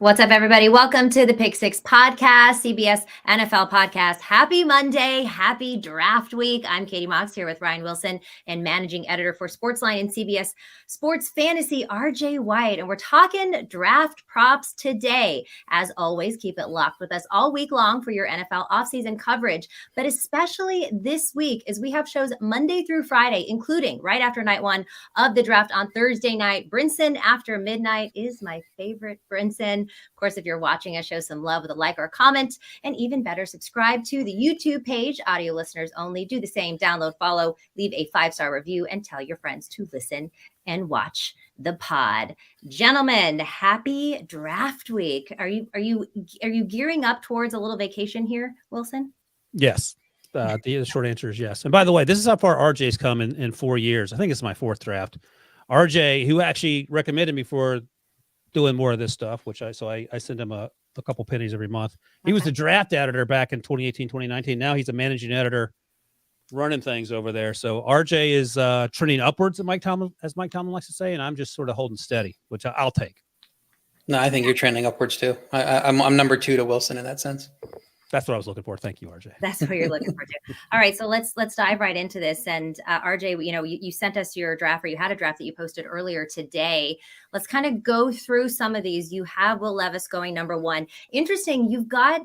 What's up, everybody? Welcome to the Pick Six Podcast, CBS NFL Podcast. Happy Monday. Happy draft week. I'm Katie Mox here with Ryan Wilson and managing editor for Sportsline and CBS Sports Fantasy, RJ White. And we're talking draft props today. As always, keep it locked with us all week long for your NFL offseason coverage, but especially this week as we have shows Monday through Friday, including right after night one of the draft on Thursday night. Brinson after midnight is my favorite Brinson. Of course, if you're watching us, show some love with a like or a comment, and even better, subscribe to the YouTube page. Audio listeners only. Do the same. Download, follow, leave a 5-star review, and tell your friends to listen and watch the pod. Gentlemen, happy draft week. Are you gearing up towards a little vacation here, Wilson? Yes. The short answer is yes. And by the way, this is how far RJ's come in 4 years. I think it's my fourth draft. RJ, who actually recommended me for doing more of this stuff, which I send him a couple pennies every month. He was the draft editor back in 2018, 2019. Now he's a managing editor running things over there. So RJ is trending upwards, as Mike Tomlin likes to say, and I'm just sort of holding steady, which I'll take. No, I think you're trending upwards too. I'm number 2 to Wilson in that sense. That's what I was looking for. Thank you, RJ. That's what you're looking for too. All right, so let's dive right into this. And RJ, you sent us your draft, or you had a draft that you posted earlier today. Let's kind of go through some of these. You have Will Levis going number 1. Interesting. You've got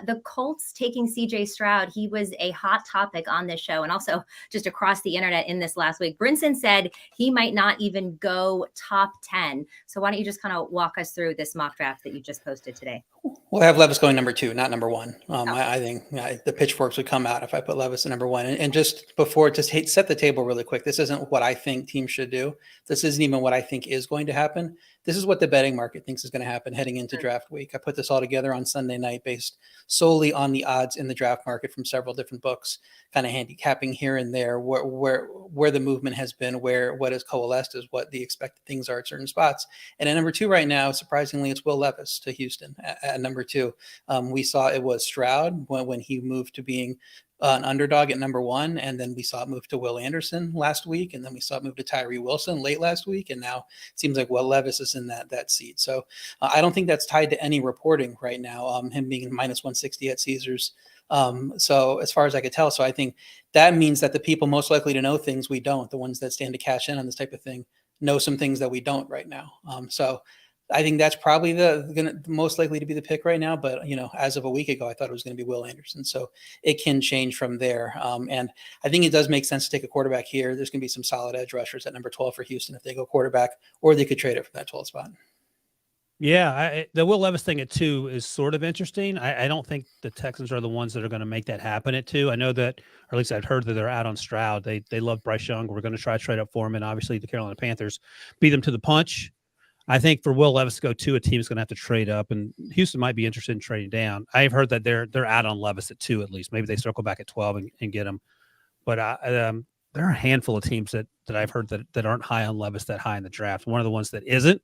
the Colts taking CJ Stroud. He was a hot topic on this show and also just across the internet in this last week. Brinson said he might not even go top 10. So why don't you just kind of walk us through this mock draft that you just posted today? Well, I have Levis going number 2, not number 1. I think the pitchforks would come out if I put Levis at number 1. And just before, set the table really quick. This isn't what I think teams should do. This isn't even what I think is going to happen. This is what the betting market thinks is going to happen heading into draft week. I put this all together on Sunday night based solely on the odds in the draft market from several different books, kind of handicapping here and there where the movement has been, what has coalesced is what the expected things are at certain spots. And at number 2 right now, surprisingly, it's Will Levis to Houston at number 2. We saw it was Stroud when he moved to being an underdog at number 1, and then we saw it move to Will Anderson last week, and then we saw it move to Tyree Wilson late last week, and now it seems like Will Levis is in that seat. So I don't think that's tied to any reporting right now, him being minus 160 at Caesars. So as far as I could tell, so I think that means that the people most likely to know things we don't, the ones that stand to cash in on this type of thing, know some things that we don't right now. So I think that's probably the most likely to be the pick right now. But, as of a week ago, I thought it was going to be Will Anderson. So it can change from there. And I think it does make sense to take a quarterback here. There's going to be some solid edge rushers at number 12 for Houston if they go quarterback, or they could trade it for that 12 spot. Yeah, the Will Levis thing at 2 is sort of interesting. I don't think the Texans are the ones that are going to make that happen at 2. I know that, or at least I've heard that they're out on Stroud. They love Bryce Young. We're going to try to trade up for him. And obviously the Carolina Panthers beat them to the punch. I think for Will Levis to go 2, a team's going to have to trade up, and Houston might be interested in trading down. I've heard that they're out on Levis at 2 at least. Maybe they circle back at 12 and get him. But there are a handful of teams that I've heard that aren't high on Levis that high in the draft. One of the ones that isn't,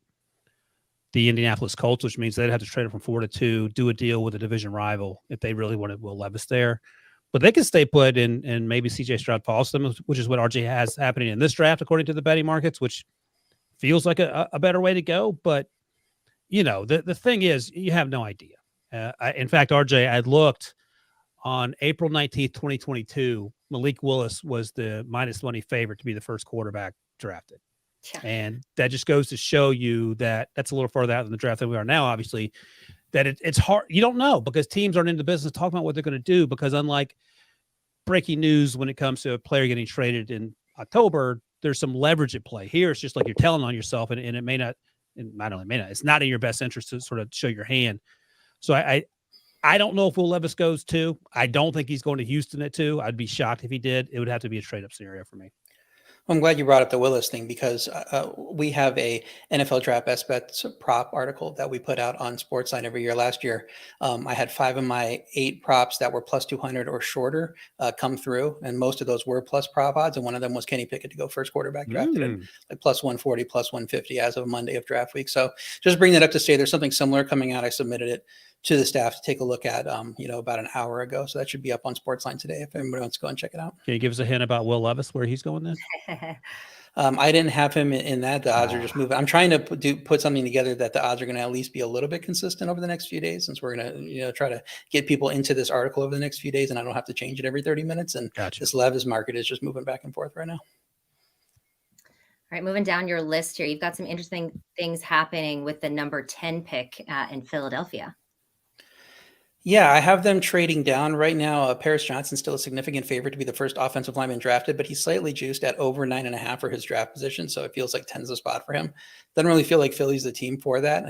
the Indianapolis Colts, which means they'd have to trade it from 4 to 2, do a deal with a division rival if they really wanted Will Levis there. But they can stay put and maybe CJ Stroud falls to them, which is what RJ has happening in this draft, according to the betting markets, which feels like a better way to go. But, the thing is, you have no idea. In fact, RJ, I looked on April 19th, 2022, Malik Willis was the minus money favorite to be the first quarterback drafted. Yeah. And that just goes to show you that that's a little further out in the draft than we are now, obviously, that it's hard. You don't know because teams aren't in the business talking about what they're going to do, because unlike breaking news when it comes to a player getting traded in October, there's some leverage at play. Here, it's just like you're telling on yourself, and it may not, and not only may not, it's not in your best interest to sort of show your hand. So I don't know if Will Levis goes 2. I don't think he's going to Houston at 2. I'd be shocked if he did. It would have to be a trade-up scenario for me. I'm glad you brought up the Willis thing because we have a NFL Draft Best Bets prop article that we put out on Sportsline every year. Last year, I had 5 of my 8 props that were plus 200 or shorter come through, and most of those were plus prop odds, and one of them was Kenny Pickett to go first quarterback drafted at like plus 140, plus 150 as of Monday of draft week. So just bring that up to say there's something similar coming out. I submitted it to the staff to take a look at, about an hour ago. So that should be up on Sportsline today if anybody wants to go and check it out. Can you give us a hint about Will Levis, where he's going then? I didn't have him in that. The odds are just moving. I'm trying to put something together that the odds are going to at least be a little bit consistent over the next few days, since we're going to try to get people into this article over the next few days, and I don't have to change it every 30 minutes. And this Levis market is just moving back and forth right now. All right, moving down your list here, you've got some interesting things happening with the number 10 pick in Philadelphia. Yeah, I have them trading down right now. Paris Johnson still a significant favorite to be the first offensive lineman drafted, but he's slightly juiced at over 9.5 for his draft position. So it feels like 10's the spot for him. Doesn't really feel like Philly's the team for that.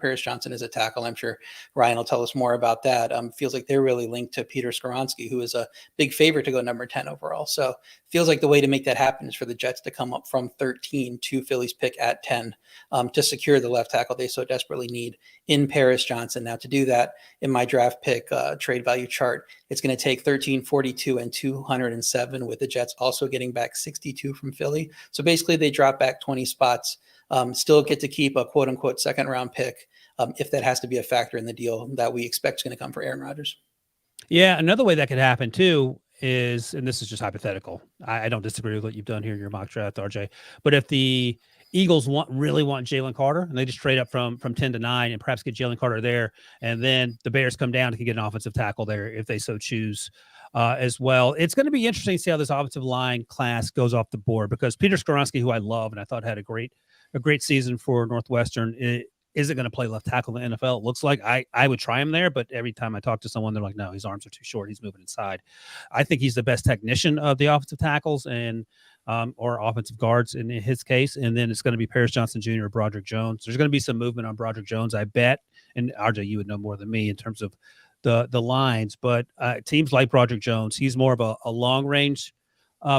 Paris Johnson is a tackle. I'm sure Ryan will tell us more about that. Feels like they're really linked to Peter Skoronski, who is a big favorite to go number 10 overall. So feels like the way to make that happen is for the Jets to come up from 13 to Philly's pick at 10 to secure the left tackle they so desperately need in Paris Johnson. Now, to do that in my draft pick trade value chart, it's going to take 13, 42, and 207, with the Jets also getting back 62 from Philly. So basically they drop back 20 spots, still get to keep a quote unquote second round pick if that has to be a factor in the deal that we expect is going to come for Aaron Rodgers. Yeah, another way that could happen too is, and this is just hypothetical, I don't disagree with what you've done here in your mock draft, RJ, but if the Eagles really want Jalen Carter, and they just trade up from 10 to 9 and perhaps get Jalen Carter there, and then the Bears come down to get an offensive tackle there if they so choose as well. It's going to be interesting to see how this offensive line class goes off the board, because Peter Skoronski, who I love and I thought had a great season for Northwestern, isn't going to play left tackle in the NFL. It looks like I would try him there, but every time I talk to someone, they're like, no, his arms are too short. He's moving inside. I think he's the best technician of the offensive tackles and or offensive guards in his case. And then it's going to be Paris Johnson Jr. or Broderick Jones. There's going to be some movement on Broderick Jones, I bet. And RJ, you would know more than me in terms of the lines, but teams like Broderick Jones, he's more of a long range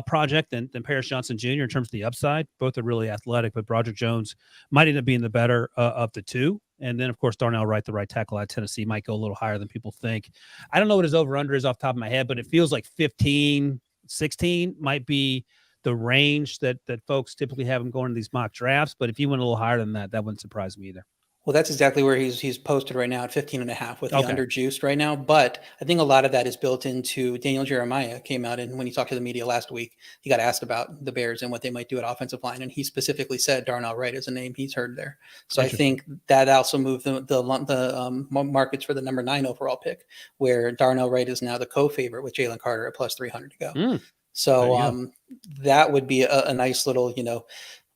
project than Paris Johnson Jr. in terms of the upside. Both are really athletic, but Broderick Jones might end up being the better of the two. And then, of course, Darnell Wright, the right tackle at Tennessee, might go a little higher than people think. I don't know what his over-under is off the top of my head, but it feels like 15, 16 might be the range that folks typically have him going to these mock drafts. But if you went a little higher than that, that wouldn't surprise me either. Well, that's exactly where he's posted right now at 15.5 with the under juiced right now. But I think a lot of that is built into Daniel Jeremiah came out, and when he talked to the media last week, he got asked about the Bears and what they might do at offensive line. And he specifically said Darnell Wright is a name he's heard there. So I think that also moved the markets for the number 9 overall pick, where Darnell Wright is now the co-favorite with Jalen Carter at plus 300 to go. So that would be a nice little,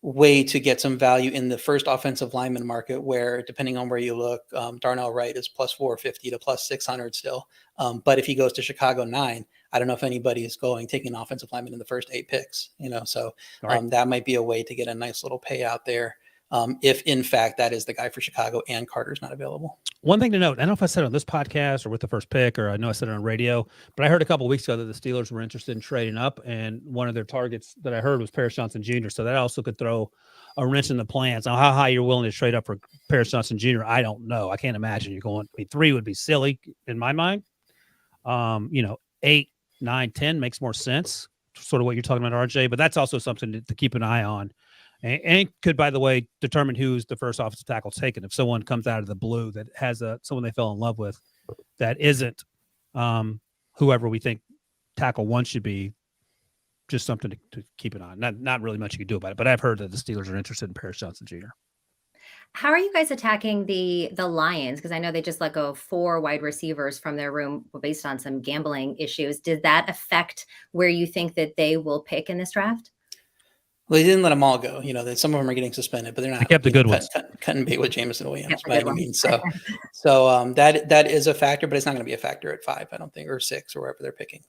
way to get some value in the first offensive lineman market, where depending on where you look, Darnell Wright is plus 450 to plus 600 still. But if he goes to Chicago 9, I don't know if anybody is taking an offensive lineman in the first 8 picks, so that might be a way to get a nice little payout there. If in fact that is the guy for Chicago and Carter's not available. One thing to note, I don't know if I said it on this podcast or with the first pick, or I know I said it on radio, but I heard a couple of weeks ago that the Steelers were interested in trading up, and one of their targets that I heard was Paris Johnson Jr. So that also could throw a wrench in the plans. Now, how high you're willing to trade up for Paris Johnson Jr., I don't know. I can't imagine you're going. 3 would be silly in my mind. 8, 9, 10 makes more sense. Sort of what you're talking about, RJ. But that's also something to keep an eye on. And could, by the way, determine who's the first offensive tackle taken. If someone comes out of the blue that has someone they fell in love with that isn't whoever we think tackle 1 should be, just something to keep an eye on. Not really much you can do about it, but I've heard that the Steelers are interested in Paris Johnson Jr. How are you guys attacking the Lions? Because I know they just let go 4 wide receivers from their room based on some gambling issues. Did that affect where you think that they will pick in this draft? Well, they didn't let them all go. Some of them are getting suspended, but they're not. They kept the good ones. Cutting bait with Jameson Williams by any means. So that is a factor, but it's not going to be a factor at 5, I don't think, or 6, or wherever they're picking.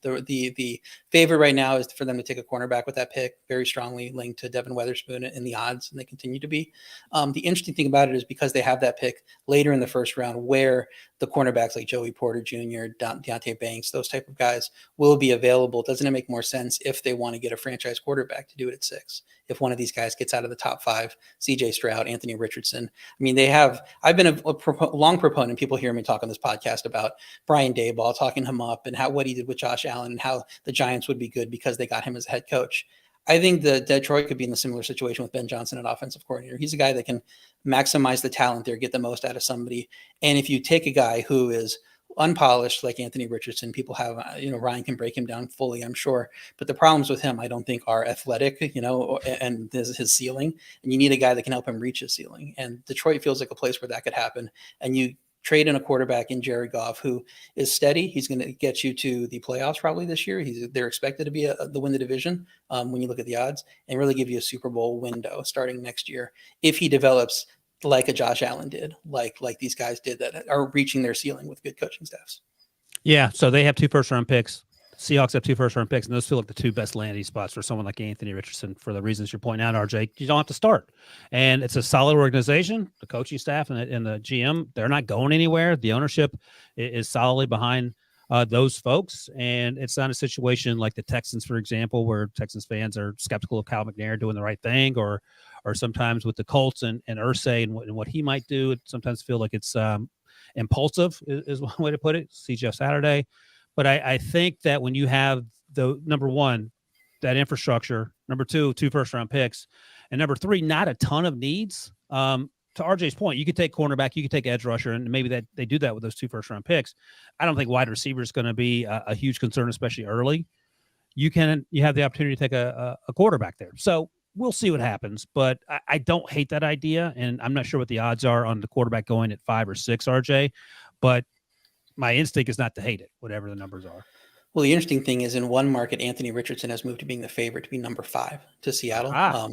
The favorite right now is for them to take a cornerback with that pick, very strongly linked to Devin Witherspoon in the odds, and they continue to be. The interesting thing about it is because they have that pick later in the first round, where the cornerbacks like Joey Porter Jr., Deonte Banks, those type of guys will be available. Doesn't it make more sense if they want to get a franchise quarterback to do it at 6? If one of these guys gets out of the top 5, CJ Stroud, Anthony Richardson. I mean, I've been a long proponent. People hear me talk on this podcast about Brian Daboll, talking him up and what he did with Josh Allen and how the Giants would be good because they got him as a head coach. I think the Detroit could be in a similar situation with Ben Johnson at offensive coordinator. He's a guy that can maximize the talent there, get the most out of somebody. And if you take a guy who is unpolished like Anthony Richardson. People have, Ryan can break him down fully, I'm sure. But the problems with him, I don't think are athletic, and his ceiling. And you need a guy that can help him reach his ceiling. And Detroit feels like a place where that could happen. And you trade in a quarterback in Jared Goff, who is steady. He's going to get you to the playoffs probably this year. They're expected to be the win the division when you look at the odds, and really give you a Super Bowl window starting next year if he develops like a Josh Allen did, like these guys did that are reaching their ceiling with good coaching staffs. Yeah, so they have 2 first-round picks. Seahawks have 2 first-round picks, and those feel like the 2 best landing spots for someone like Anthony Richardson for the reasons you're pointing out, RJ. You don't have to start. And it's a solid organization. The coaching staff and the GM, they're not going anywhere. The ownership is solidly behind those folks. And it's not a situation like the Texans, for example, where Texans fans are skeptical of Cal McNair doing the right thing, or sometimes with the Colts and Irsay and what he might do. It sometimes feel like it's impulsive is one way to put it. See Jeff Saturday. But I think that when you have the number one, that infrastructure, number 2, 2 first-round picks, and number 3, not a ton of needs. To RJ's point, you could take cornerback, you could take edge rusher, and maybe that they do that with those 2 first-round picks. I don't think wide receiver is going to be a huge concern, especially early. You have the opportunity to take a quarterback there. So we'll see what happens, but I don't hate that idea, and I'm not sure what the odds are on the quarterback going at 5 or 6, RJ, but my instinct is not to hate it, whatever the numbers are. Well, the interesting thing is in one market, Anthony Richardson has moved to being the favorite to be number 5 to Seattle.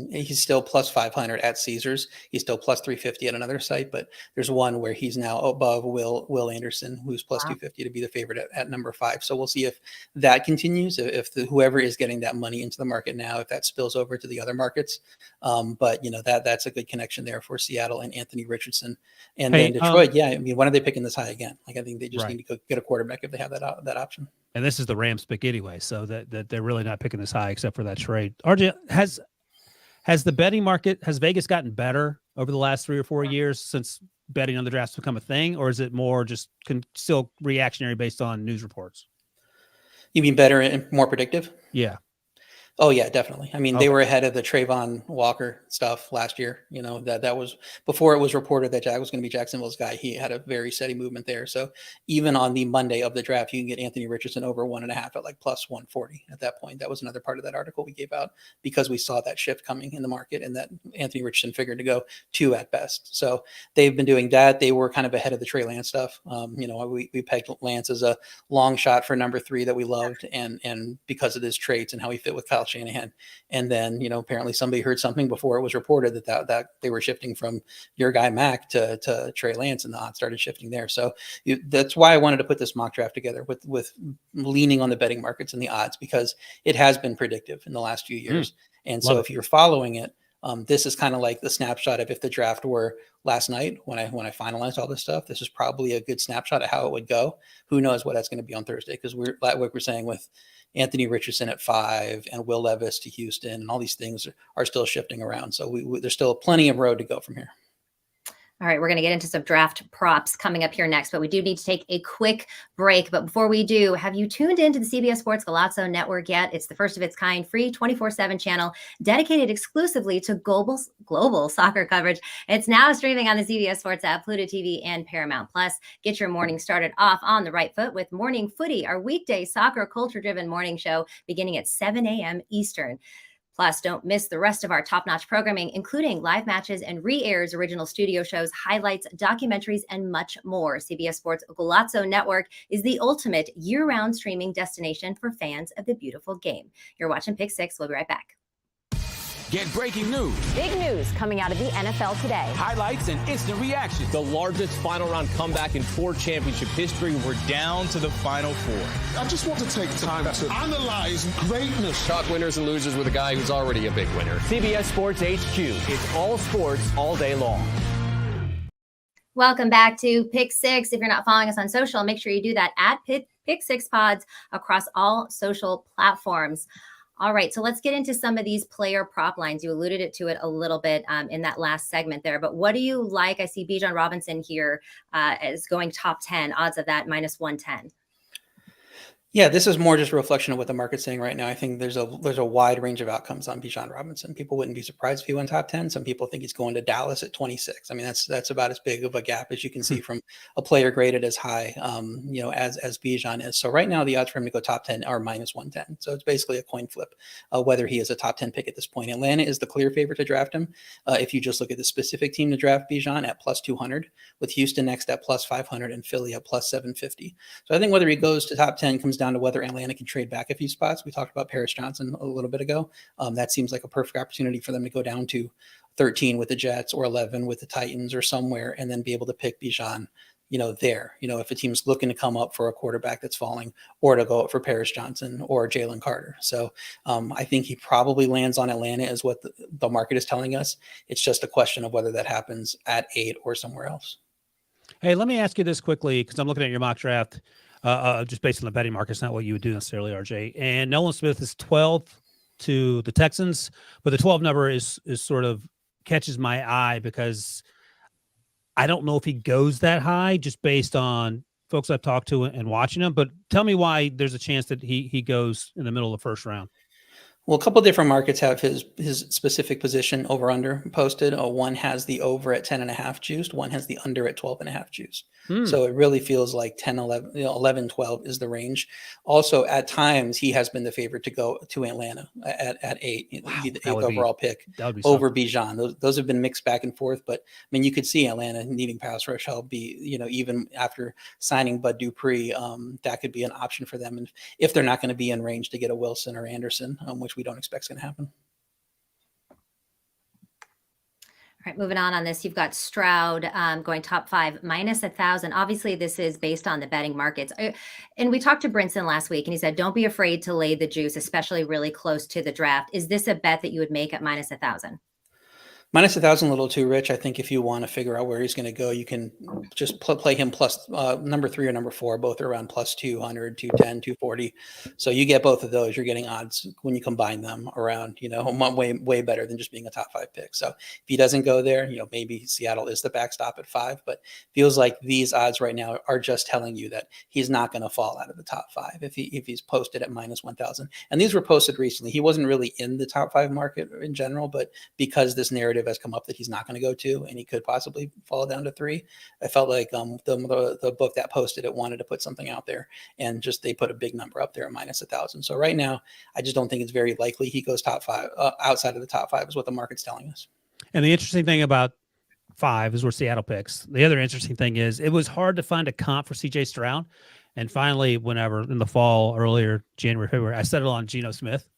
He's still plus 500 at Caesars. He's still plus 350 at another site, but there's one where he's now above Will Anderson, who's plus 250 to be the favorite at number 5. So we'll see if that continues, if whoever is getting that money into the market now, if that spills over to the other markets. But that's a good connection there for Seattle and Anthony Richardson. And then Detroit, when are they picking this high again? Like I think they just need to go get a quarterback if they have that option. And this is the Rams pick anyway, so that they're really not picking this high except for that trade. RJ, has the betting market, has Vegas gotten better over the last 3 or 4 years since betting on the draft's become a thing, or is it more just still reactionary based on news reports? You mean better and more predictive? Yeah. Oh yeah, definitely. I mean, they were ahead of the Trayvon Walker stuff last year. That was before it was reported that Jack was going to be Jacksonville's guy. He had a very steady movement there. So even on the Monday of the draft, you can get Anthony Richardson over 1.5 at like plus 140 at that point. That was another part of that article we gave out because we saw that shift coming in the market and that Anthony Richardson figured to go 2 at best. So they've been doing that. They were kind of ahead of the Trey Lance stuff. We pegged Lance as a long shot for number 3 that we loved. And because of his traits and how he fit with Kyle Shanahan. And then, apparently somebody heard something before it was reported that they were shifting from your guy Mac to Trey Lance, and the odds started shifting there. So that's why I wanted to put this mock draft together with leaning on the betting markets and the odds, because it has been predictive in the last few years. And so if you're following it, this is kind of like the snapshot of if the draft were last night when I finalized all this stuff. This is probably a good snapshot of how it would go. Who knows what that's going to be on Thursday? Because like we're saying with Anthony Richardson at 5 and Will Levis to Houston, and all these things are still shifting around. So there's still plenty of road to go from here. All right, we're going to get into some draft props coming up here next, but we do need to take a quick break. But before we do, have you tuned into the CBS Sports Golazo Network yet? It's the first of its kind, free 24/7 channel dedicated exclusively to global soccer coverage. It's now streaming on the CBS Sports app, Pluto TV, and Paramount Plus. Get your morning started off on the right foot with Morning Footy, our weekday soccer culture-driven morning show beginning at 7 a.m. Eastern. Plus, don't miss the rest of our top-notch programming, including live matches and re-airs, original studio shows, highlights, documentaries, and much more. CBS Sports Golazo Network is the ultimate year-round streaming destination for fans of the beautiful game. You're watching Pick 6. We'll be right back. Get breaking news. Big news coming out of the NFL today. Highlights and instant reactions. The largest final round comeback in Ford championship history. We're down to the final 4. I just want to take time to analyze greatness. Talk winners and losers with a guy who's already a big winner. CBS Sports HQ. It's all sports all day long. Welcome back to Pick 6. If you're not following us on social, make sure you do that at Pick 6 Pods across all social platforms. All right, so let's get into some of these player prop lines. You alluded to it a little bit in that last segment there, but what do you like? I see Bijan Robinson here as going top 10, odds of that minus 110. Yeah, this is more just a reflection of what the market's saying right now. I think there's a wide range of outcomes on Bijan Robinson. People wouldn't be surprised if he went top 10. Some people think he's going to Dallas at 26. I mean, that's about as big of a gap as you can see from a player graded as high, as Bijan is. So right now, the odds for him to go top 10 are -110. So it's basically a coin flip whether he is a top 10 pick at this point. Atlanta is the clear favorite to draft him. If you just look at the specific team to draft Bijan at +200, with Houston next at +500 and Philly at +750. So I think whether he goes to top 10 comes down to whether Atlanta can trade back a few spots. We talked about Paris Johnson a little bit ago. That seems like a perfect opportunity for them to go down to 13 with the Jets or 11 with the Titans or somewhere, and then be able to pick Bijan, there. If a team's looking to come up for a quarterback that's falling, or to go up for Paris Johnson or Jalen Carter. So I think he probably lands on Atlanta is what the market is telling us. It's just a question of whether that happens at 8 or somewhere else. Hey, let me ask you this quickly, because I'm looking at your mock draft. Just based on the betting markets, not what you would do necessarily, RJ. And Nolan Smith is 12 to the Texans, but the 12 number is sort of catches my eye because I don't know if he goes that high just based on folks I've talked to and watching him. But tell me why there's a chance that he goes in the middle of the first round. Well, a couple of different markets have his specific position over under posted. One has the over at 10.5 juiced. One has the under at 12.5 juiced. So it really feels like 10, 11, 11, 12 is the range. Also, at times, he has been the favorite to go to Atlanta at 8. Wow, the 8th that would overall pick over Bijan. Those have been mixed back and forth. But, I mean, you could see Atlanta needing pass rush help be, even after signing Bud Dupree, that could be an option for them. And if they're not going to be in range to get a Wilson or Anderson, which we don't expect is going to happen. All right, moving on this, you've got Stroud going top 5 -1,000. Obviously, this is based on the betting markets. And we talked to Brinson last week, and he said, don't be afraid to lay the juice, especially really close to the draft. Is this a bet that you would make at -1,000? -1,000, a little too rich. I think if you want to figure out where he's going to go, you can just play him plus number 3 or number 4. Both are around +200, 210, 240. So you get both of those. You're getting odds when you combine them around, way better than just being a top 5 pick. So if he doesn't go there, maybe Seattle is the backstop at 5. But feels like these odds right now are just telling you that he's not going to fall out of the top 5 if he's posted at -1,000. And these were posted recently. He wasn't really in the top 5 market in general, but because this narrative has come up that he's not going to go to, and he could possibly fall down to 3. I felt like the book that posted it wanted to put something out there, and just they put a big number up there at -1,000. So right now, I just don't think it's very likely he goes top 5 outside of the top 5 is what the market's telling us. And the interesting thing about 5 is where Seattle picks. The other interesting thing is it was hard to find a comp for CJ Stroud. And finally, whenever in the fall, earlier January, February, I settled on Geno Smith.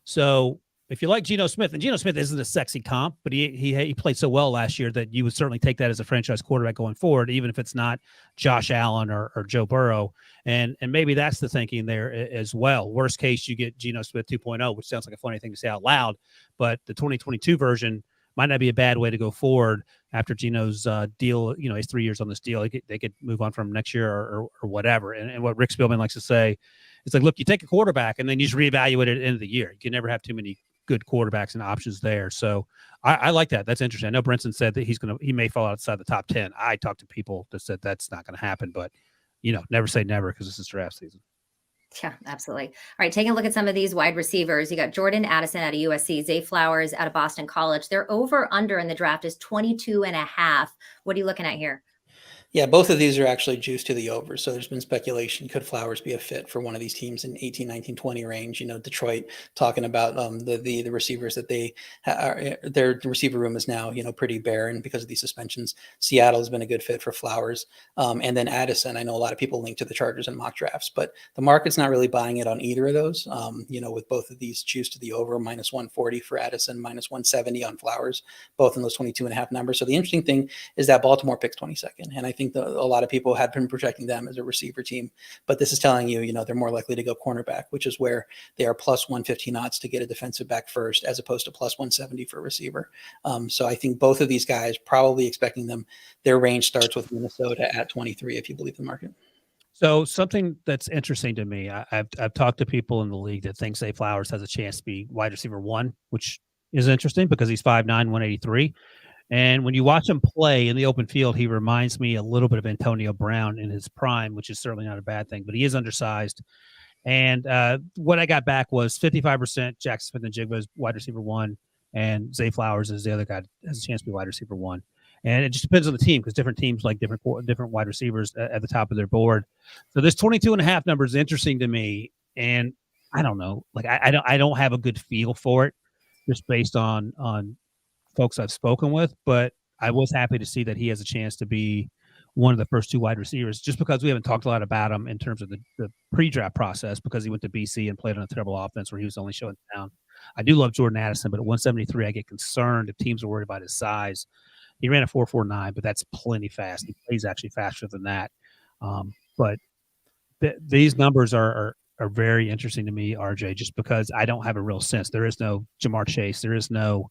So if you like Geno Smith, and Geno Smith isn't a sexy comp, but he played so well last year that you would certainly take that as a franchise quarterback going forward, even if it's not Josh Allen or Joe Burrow. And maybe that's the thinking there as well. Worst case, you get Geno Smith 2.0, which sounds like a funny thing to say out loud, but the 2022 version might not be a bad way to go forward after Geno's deal. He's 3 years on this deal. They could move on from next year or whatever. And what Rick Spielman likes to say, it's like, look, you take a quarterback and then you just reevaluate it at the end of the year. You can never have too many good quarterbacks and options there. So I like that. That's interesting. I know Brinson said that he may fall outside the top 10. I talked to people that said that's not going to happen, but never say never because this is draft season. Yeah, absolutely. All right, taking a look at some of these wide receivers. You got Jordan Addison out of USC, Zay Flowers out of Boston College. Their over under in the draft is 22.5. What are you looking at here? Yeah, both of these are actually juiced to the over. So there's been speculation. Could Flowers be a fit for one of these teams in 18, 19, 20 range? Detroit talking about the receivers that they are, their receiver room is now, pretty barren because of these suspensions. Seattle has been a good fit for Flowers. And then Addison, I know a lot of people link to the Chargers in mock drafts, but the market's not really buying it on either of those. With both of these juiced to the over, -140 for Addison, -170 on Flowers, both in those 22.5 numbers. So the interesting thing is that Baltimore picks 22nd. And I think a lot of people had been projecting them as a receiver team, but this is telling you, they're more likely to go cornerback, which is where they are +115 odds to get a defensive back first, as opposed to +170 for a receiver. So I think both of these guys probably expecting them. Their range starts with Minnesota at 23, if you believe the market. So something that's interesting to me, I've talked to people in the league that think Zay Flowers has a chance to be wide receiver 1, which is interesting because he's 5'9", 183. And when you watch him play in the open field, he reminds me a little bit of Antonio Brown in his prime, which is certainly not a bad thing, but he is undersized. And what I got back was 55% Jackson Smith-Njigba is wide receiver 1, and Zay Flowers is the other guy that has a chance to be wide receiver 1. And it just depends on the team because different teams like different wide receivers at the top of their board. So this 22.5 number is interesting to me, and I don't know, like I don't have a good feel for it just based on folks I've spoken with, but I was happy to see that he has a chance to be one of the first 2 wide receivers, just because we haven't talked a lot about him in terms of the pre-draft process because he went to BC and played on a terrible offense where he was only showing down. I do love Jordan Addison, but at 173, I get concerned if teams are worried about his size. He ran a 4.49, but that's plenty fast. He plays actually faster than that. But these numbers are very interesting to me, RJ, just because I don't have a real sense. There is no Jamar Chase. There is no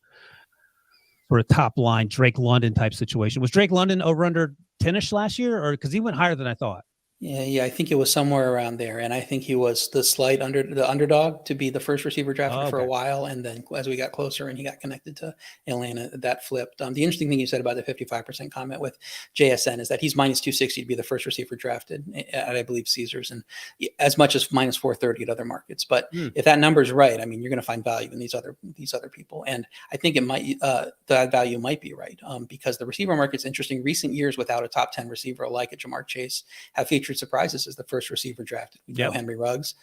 sort of top line Drake London type situation. Was Drake London over under 10-ish last year, or because he went higher than I thought? Yeah, I think it was somewhere around there, and I think he was the underdog to be the first receiver drafted for a while, and then as we got closer and he got connected to Atlanta, that flipped. The interesting thing you said about the 55% comment with JSN is that he's minus 260 to be the first receiver drafted at, I believe, Caesars, and as much as minus 430 at other markets. But if that number is right, I mean, you're going to find value in these other people, and I think it might that value might be right because the receiver market's interesting. Recent years without a top 10 receiver like a Jamar Chase have featured surprises as the first receiver drafted. We know Henry Ruggs.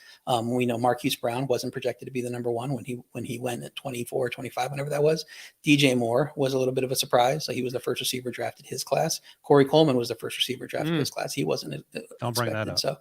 We know Marquise Brown wasn't projected to be the number 1 when he went at 24, 25, whenever that was. DJ Moore was a little bit of a surprise. So he was the first receiver drafted his class. Corey Coleman was the first receiver drafted his class. He wasn't. Don't bring that up. So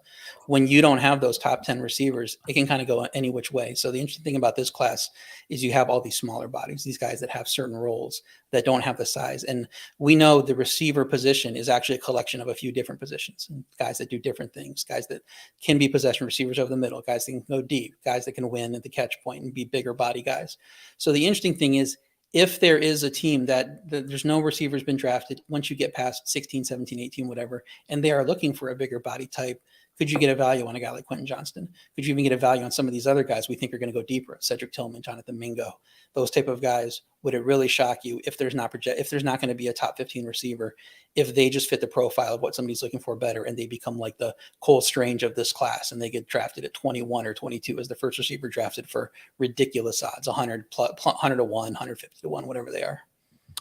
when you don't have those top 10 receivers, it can kind of go any which way. So the interesting thing about this class is you have all these smaller bodies, these guys that have certain roles that don't have the size. And we know the receiver position is actually a collection of a few different positions, guys that do different things, guys that can be possession receivers over the middle, guys that can go deep, guys that can win at the catch point and be bigger body guys. So the interesting thing is, if there is a team that there's no receivers been drafted, once you get past 16, 17, 18, whatever, and they are looking for a bigger body type, could you get a value on a guy like Quentin Johnston? Could you even get a value on some of these other guys we think are going to go deeper? Cedric Tillman, Jonathan Mingo, those type of guys. Would it really shock you if there's not going to be a top 15 receiver, if they just fit the profile of what somebody's looking for better and they become like the Cole Strange of this class and they get drafted at 21 or 22 as the first receiver drafted for ridiculous odds, 100 to 1, 150 to 1, whatever they are.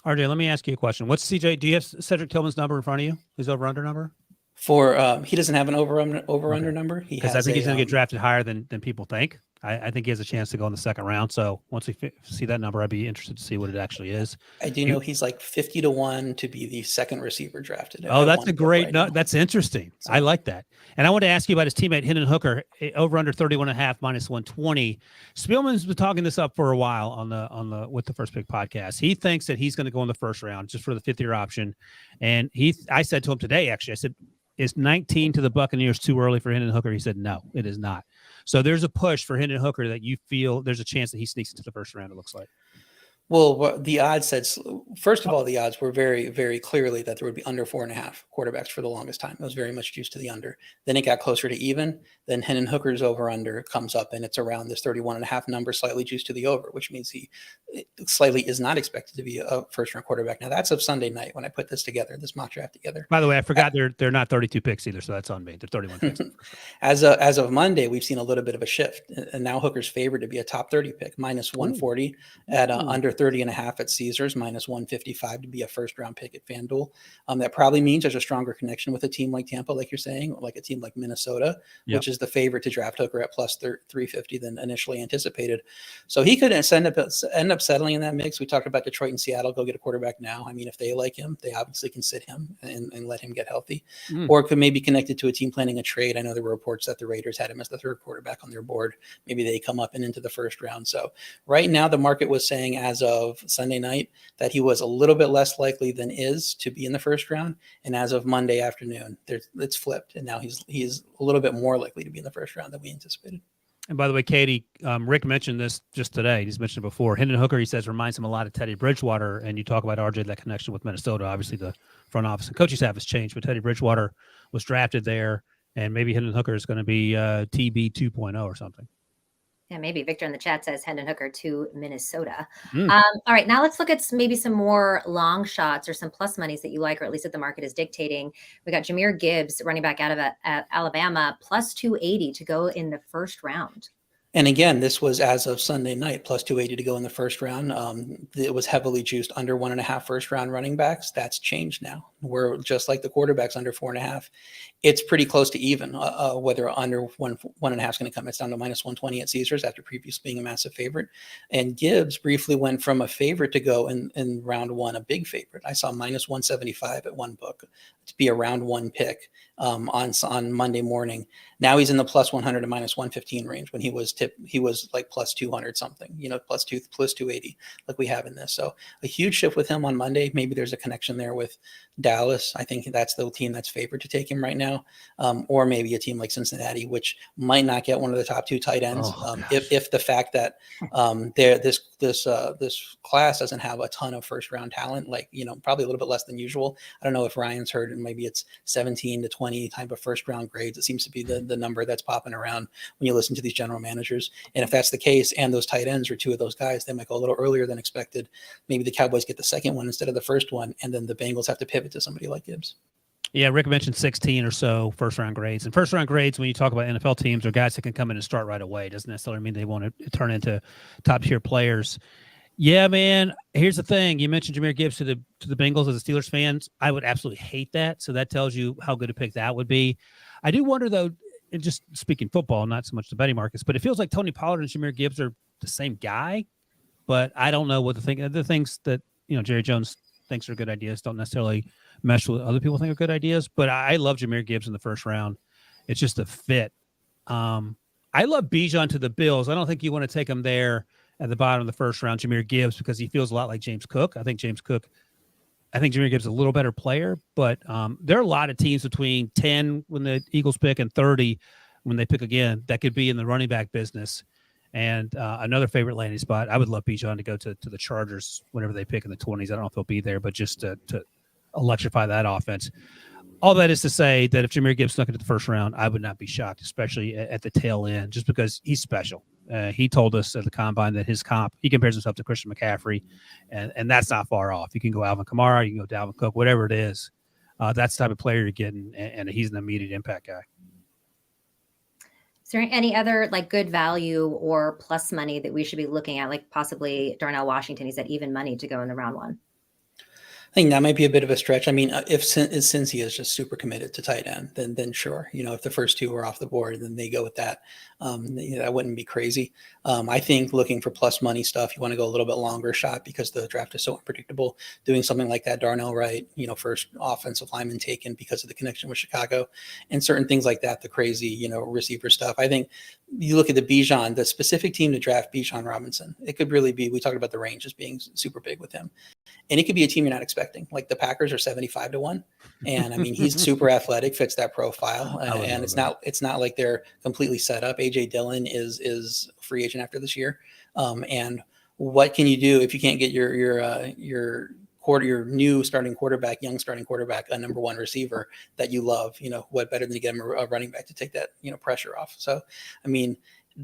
RJ, let me ask you a question. What's CJ? Do you have Cedric Tillman's number in front of you? His over under number? For he doesn't have an over under number. Because I think he's going to get drafted higher than people think. I think he has a chance to go in the second round. So once we see that number, I'd be interested to see what it actually is. I do know he's like 50 to 1 to be the second receiver drafted. Oh, that's a great. That's interesting. So, I like that. And I want to ask you about his teammate Hendon Hooker, over under 31.5 minus 120. Spielman's been talking this up for a while on the with the First Pick podcast. He thinks that he's going to go in the first round just for the 5th year option. And I said to him today, actually, I said, is 19 to the Buccaneers too early for Hendon Hooker? He said, no, it is not. So there's a push for Hendon Hooker that you feel there's a chance that he sneaks into the first round, it looks like. Well, the odds said, first of all, the odds were very, very clearly that there would be under 4.5 quarterbacks for the longest time. It was very much juiced to the under. Then it got closer to even. Then Hendon Hooker's over under comes up and it's around this 31.5 number, slightly juiced to the over, which means he slightly is not expected to be a first round quarterback. Now that's of Sunday night when I put this together, this mock draft together. By the way, I forgot they're not 32 picks either, so that's on me. They're 31 picks. As of Monday, we've seen a little bit of a shift, and now Hooker's favored to be a top 30 pick, minus 140 at under 30.5 at Caesars, minus 155 to be a first round pick at FanDuel. That probably means there's a stronger connection with a team like Tampa, like you're saying, like a team like Minnesota, which is the favorite to draft Hooker at plus 350 than initially anticipated. So he could end up settling in that mix. We talked about Detroit and Seattle, go get a quarterback now. I mean, if they like him, they obviously can sit him and let him get healthy. Or it could maybe connected to a team planning a trade. I know there were reports that the Raiders had him as the third quarterback on their board. Maybe they come up and into the first round. So right now the market was saying as of Sunday night that he was a little bit less likely than is to be in the first round. And as of Monday afternoon, it's flipped. And now he's a little bit more likely to be in the first round than we anticipated. And by the way, Katie, Rick mentioned this just today. He's mentioned it before. Hendon Hooker, he says, reminds him a lot of Teddy Bridgewater. And you talk about RJ, that connection with Minnesota. Obviously, the front office and coaching staff has changed, but Teddy Bridgewater was drafted there. And maybe Hendon Hooker is going to be TB 2.0 or something. Yeah, maybe Victor in the chat says Hendon Hooker to Minnesota. Mm. All right, now let's look at maybe some more long shots or some plus monies that you like, or at least that the market is dictating. We got Jahmyr Gibbs, running back out of Alabama, plus 280 to go in the first round. And again, this was as of Sunday night, plus 280 to go in the first round. It was heavily juiced under 1.5 first round running backs. That's changed now. We're just like the quarterbacks under 4.5. It's pretty close to even. Whether under 1.5 is going to come, it's down to minus 120 at Caesars after previously being a massive favorite. And Gibbs briefly went from a favorite to go in round one, a big favorite. I saw minus 175 at one book to be a round one pick on Monday morning. Now he's in the plus 100 to minus 115 range. When he was like plus 200 something, plus 280 like we have in this. So a huge shift with him on Monday. Maybe there's a connection there with Dallas. I think that's the team that's favored to take him right now. Or maybe a team like Cincinnati, which might not get one of the top 2 tight ends. If the fact that this class doesn't have a ton of first round talent, like, probably a little bit less than usual. I don't know if Ryan's heard, and maybe it's 17 to 20 type of first round grades. It seems to be the number that's popping around when you listen to these general managers. And if that's the case, and those tight ends are 2 of those guys, they might go a little earlier than expected. Maybe the Cowboys get the second one instead of the first one, and then the Bengals have to pivot to somebody like Gibbs. Yeah, Rick mentioned 16 or so first round grades. And first round grades, when you talk about NFL teams, are guys that can come in and start right away. Doesn't necessarily mean they want to turn into top tier players. Yeah, man. Here's the thing. You mentioned Jahmyr Gibbs to the Bengals as a Steelers fans. I would absolutely hate that. So that tells you how good a pick that would be. I do wonder, though, and just speaking football, not so much the betting markets, but it feels like Tony Pollard and Jahmyr Gibbs are the same guy. But I don't know what the things that Jerry Jones thinks are good ideas don't necessarily mesh with other people think are good ideas. But I love Jahmyr Gibbs in the first round. It's just a fit. I love Bijan to the Bills. I don't think you want to take him there at the bottom of the first round, Jahmyr Gibbs, because he feels a lot like James Cook. I think Jahmyr Gibbs is a little better player, but there are a lot of teams between 10 when the Eagles pick and 30 when they pick again that could be in the running back business. And another favorite landing spot, I would love Bijan to go to the Chargers whenever they pick in the 20s. I don't know if he'll be there, but just to electrify that offense. All that is to say that if Jahmyr Gibbs snuck into the first round, I would not be shocked, especially at the tail end, just because he's special. He told us at the Combine that his comp, he compares himself to Christian McCaffrey, and that's not far off. You can go Alvin Kamara, you can go Dalvin Cook, whatever it is. That's the type of player you're getting, and he's an immediate impact guy. Is there any other good value or plus money that we should be looking at, like possibly Darnell Washington? He's at even money to go in the round one. I think that might be a bit of a stretch. I mean, since he is just super committed to tight end, then sure. If the first 2 are off the board, then they go with that. That wouldn't be crazy. I think looking for plus money stuff, you want to go a little bit longer shot because the draft is so unpredictable. Doing something like that, Darnell Wright, first offensive lineman taken because of the connection with Chicago, and certain things like that, the crazy, receiver stuff. I think you look at the Bijan, the specific team to draft Bijan Robinson. It could really be. We talked about the range as being super big with him. And it could be a team you're not expecting. Like the Packers are 75 to 1. And I mean, he's super athletic, fits that profile. And it's not like they're completely set up. AJ Dillon is free agent after this year. And what can you do if you can't get your new starting quarterback, young starting quarterback, a number one receiver that you love? What better than to get him a running back to take that, pressure off. So, I mean,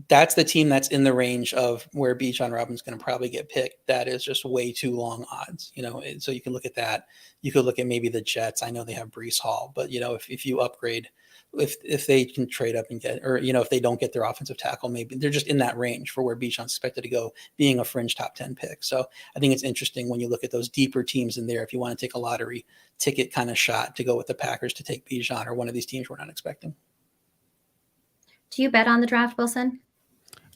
that's the team that's in the range of where Bijan Robinson's going to probably get picked. That is just way too long odds, so you can look at that. You could look at maybe the Jets. I know they have Breece Hall, but if you upgrade, if they can trade up and get, or, if they don't get their offensive tackle, maybe they're just in that range for where Bijan's expected to go, being a fringe top 10 pick. So I think it's interesting when you look at those deeper teams in there, if you want to take a lottery ticket kind of shot to go with the Packers to take Bijan or one of these teams we're not expecting. Do you bet on the draft, Wilson?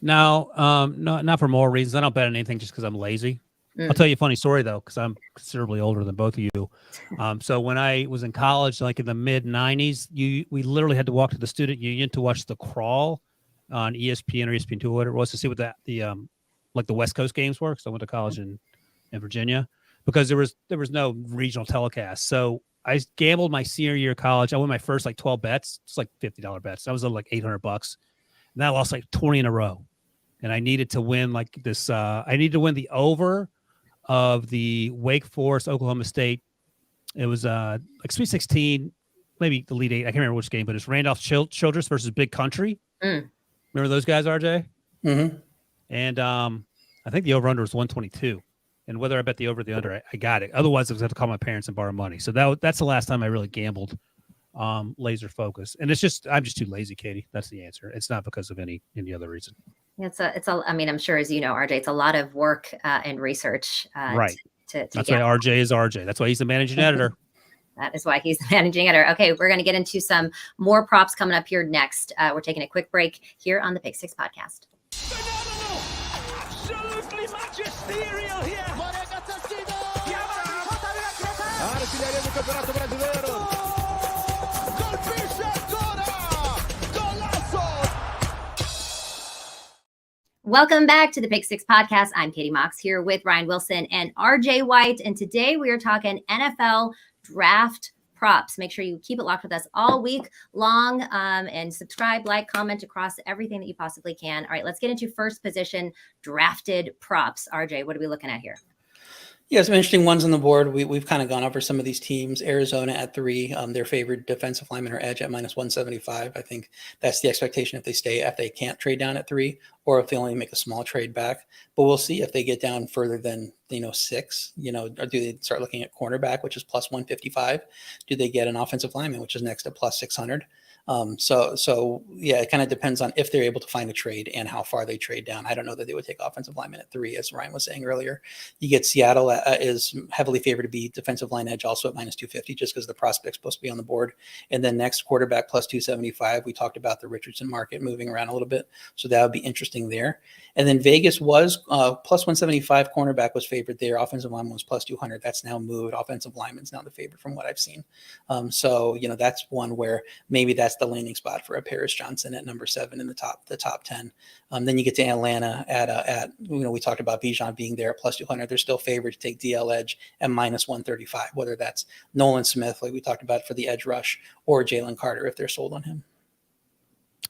No, not for more reasons. I don't bet on anything just because I'm lazy. I'll tell you a funny story, though, because I'm considerably older than both of you. So when I was in college, like in the mid-'90s, we literally had to walk to the student union to watch The Crawl on ESPN or ESPN2 or whatever it was to see what the West Coast games were, because I went to college in Virginia, because there was no regional telecast. So I gambled my senior year of college. I won my first 12 bets. It's like $50 bets. I was up $800. And I lost 20 in a row. And I needed to win I needed to win the over of the Wake Forest, Oklahoma State. It was Sweet 16, maybe the Elite 8. I can't remember which game, but it's Randolph Childress versus Big Country. Remember those guys, RJ? Mm-hmm. And I think the over-under was 122. And whether I bet the over or the under, I got it. Otherwise, I was going to have to call my parents and borrow money. So that's the last time I really gambled laser focus. And I'm just too lazy, Katie. That's the answer. It's not because of any other reason. I mean, I'm sure, as you know, RJ, it's a lot of work and research. Right. That's why RJ is RJ. That's why he's the managing editor. That is why he's the managing editor. Okay, we're going to get into some more props coming up here next. We're taking a quick break here on the Pick Six podcast. Absolutely magisterial here. Artilharia do Campeonato Brasileiro. Colpisce ancora. Golazo. Welcome back to the Pick Six podcast. I'm Katie Mox here with Ryan Wilson and RJ White. And today we are talking NFL draft props. Make sure you keep it locked with us all week long, and subscribe, like, comment across everything that you possibly can. All right, let's get into first position drafted props. RJ, what are we looking at here? Yeah, some interesting ones on the board. We've kind of gone over some of these teams. Arizona at 3, their favored defensive lineman or edge at -175. I think that's the expectation if they can't trade down at 3, or if they only make a small trade back. But we'll see if they get down further than 6. Or do they start looking at cornerback, which is +155? Do they get an offensive lineman, which is next at +600? So yeah, it kind of depends on if they're able to find a trade and how far they trade down. I don't know that they would take offensive lineman at 3, as Ryan was saying earlier. You get Seattle is heavily favored to be defensive line edge, also at -250, just because the prospect's supposed to be on the board. And then next, quarterback +275. We talked about the Richardson market moving around a little bit, so that would be interesting there. And then Vegas was +175. Cornerback was favored there. Offensive lineman was +200. That's now moved. Offensive lineman's now the favorite from what I've seen. So that's one where maybe that's the landing spot for a Paris Johnson at number 7 in the top 10. Then you get to Atlanta at we talked about Bijan being there at +200. They're still favored to take DL edge at -135, whether that's Nolan Smith, like we talked about for the edge rush, or Jalen Carter if they're sold on him.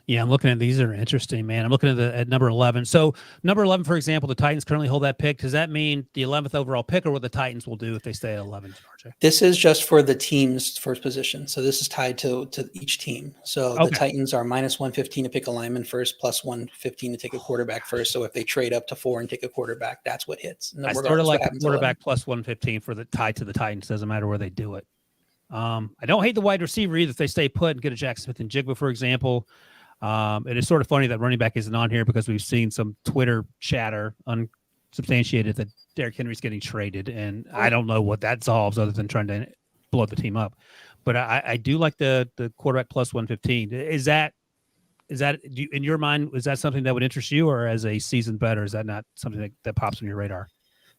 Yeah, I'm looking at these are interesting, man. I'm looking at number 11. So number 11, for example, the Titans currently hold that pick. Does that mean the 11th overall pick, or what the Titans will do if they stay at 11? RJ? This is just for the team's first position. So this is tied to each team. So the Titans are -115 to pick a lineman first, +115 to take a quarterback first. So if they trade up to 4 and take a quarterback, that's what hits. I sort of like the quarterback +115 for the tie to the Titans. Doesn't matter where they do it. I don't hate the wide receiver either if they stay put and get a Jack Smith and Jigba, for example. It is sort of funny that running back isn't on here because we've seen some Twitter chatter unsubstantiated that Derrick Henry's getting traded, and I don't know what that solves other than trying to blow the team up. But I do like the quarterback +115. Is that in your mind? Is that something that would interest you, or as a seasoned bettor, is that not something that pops on your radar?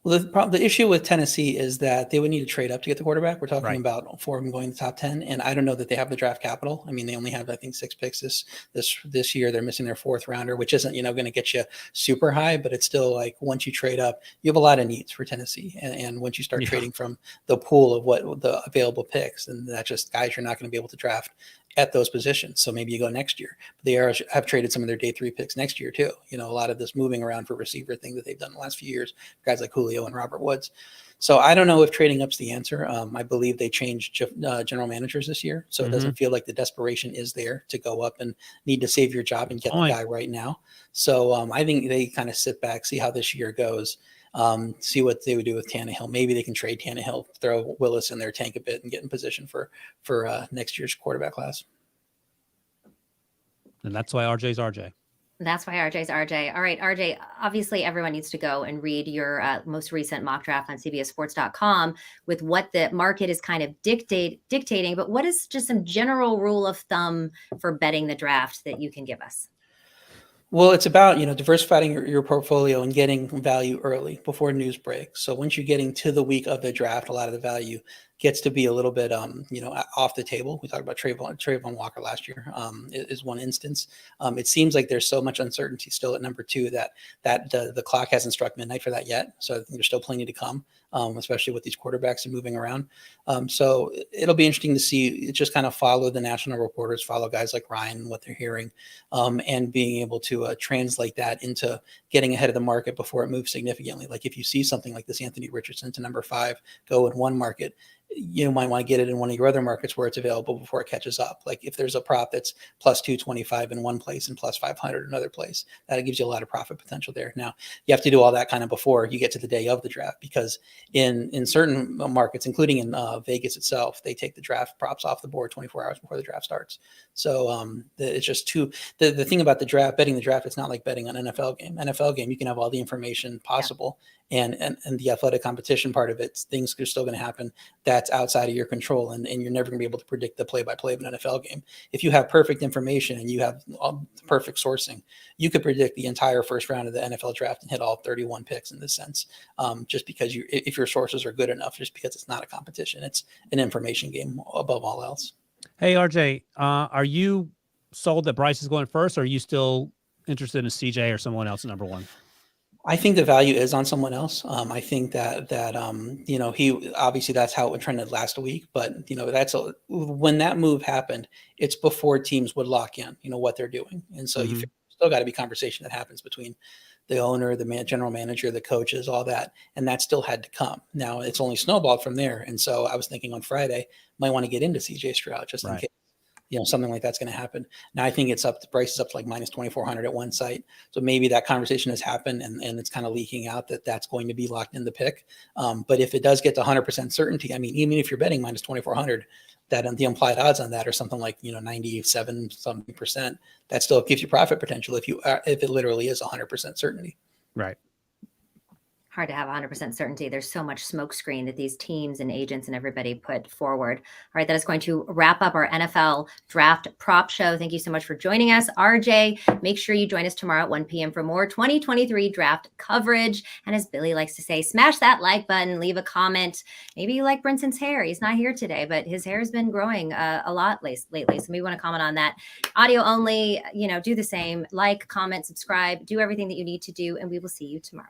Well, the issue with Tennessee is that they would need to trade up to get the quarterback. We're talking about 4 of them going to the top 10, and I don't know that they have the draft capital. I mean, they only have, I think, 6 picks this year. They're missing their 4th rounder, which isn't going to get you super high, but it's still like once you trade up, you have a lot of needs for Tennessee, and once you start trading from the pool of what the available picks, and that's just guys you're not going to be able to draft at those positions. So maybe you go next year. But they have traded some of their day 3 picks next year too. A lot of this moving around for receiver thing that they've done the last few years, guys like Julio and Robert Woods. So I don't know if trading up's the answer. I believe they changed general managers this year. So it doesn't feel like the desperation is there to go up and need to save your job and get the guy right now. So I think they kind of sit back, see how this year goes. See what they would do with Tannehill. Maybe they can trade Tannehill, throw Willis in their tank a bit, and get in position for next year's quarterback class. And that's why RJ's RJ. That's why RJ's RJ. All right, RJ, obviously everyone needs to go and read your most recent mock draft on CBSSports.com with what the market is kind of dictating. But what is just some general rule of thumb for betting the draft that you can give us? Well, it's about, diversifying your portfolio and getting value early before news breaks. So once you're getting to the week of the draft, a lot of the value gets to be a little bit, off the table. We talked about Trayvon Walker last year is one instance. It seems like there's so much uncertainty still at number 2 that the clock hasn't struck midnight for that yet. So I think there's still plenty to come, especially with these quarterbacks and moving around. So it'll be interesting to see. Just kind of follow the national reporters, follow guys like Ryan and what they're hearing, and being able to translate that into getting ahead of the market before it moves significantly. Like if you see something like this Anthony Richardson to number 5 go in one market, you might want to get it in one of your other markets where it's available before it catches up. Like if there's a prop that's plus 225 in one place and plus 500 in another place, that gives you a lot of profit potential there. Now you have to do all that kind of before you get to the day of the draft, because in certain markets, including in Vegas itself, they take the draft props off the board 24 hours before the draft starts. So it's just the thing about the draft, betting the draft, it's not like betting on an NFL game. NFL game, you can have all the information possible. And the athletic competition part of it, things are still going to happen that's outside of your control, and you're never going to be able to predict the play-by-play of an NFL game. If you have perfect information and you have perfect sourcing, you could predict the entire first round of the NFL draft and hit all 31 picks in this sense, just because if your sources are good enough, just because it's not a competition, it's an information game above all else. Hey, RJ, are you sold that Bryce is going first, or are you still interested in CJ or someone else at number one? I think the value is on someone else. I think that he obviously that's how it trended last week, but when that move happened, it's before teams would lock in, what they're doing, and so you still got to be conversation that happens between the owner, the general manager, the coaches, all that, and that still had to come. Now it's only snowballed from there, and so I was thinking on Friday might want to get into CJ Stroud just in case. Something like that's going to happen. Now I think the price is up to like minus 2,400 at one site. So maybe that conversation has happened and it's kind of leaking out that that's going to be locked in the pick. But if it does get to 100% certainty, I mean, even if you're betting minus 2,400, that the implied odds on that are something like, 97 something percent, that still gives you profit potential if it literally is 100% certainty. Right. Hard to have 100% certainty. There's so much smoke screen that these teams and agents and everybody put forward. All right, that is going to wrap up our NFL draft prop show. Thank you so much for joining us, RJ. Make sure you join us tomorrow at 1 p.m. for more 2023 draft coverage. And as Billy likes to say, smash that like button, leave a comment. Maybe you like Brinson's hair. He's not here today, but his hair has been growing a lot lately. So maybe you want to comment on that. Audio only, do the same. Like, comment, subscribe, do everything that you need to do, and we will see you tomorrow.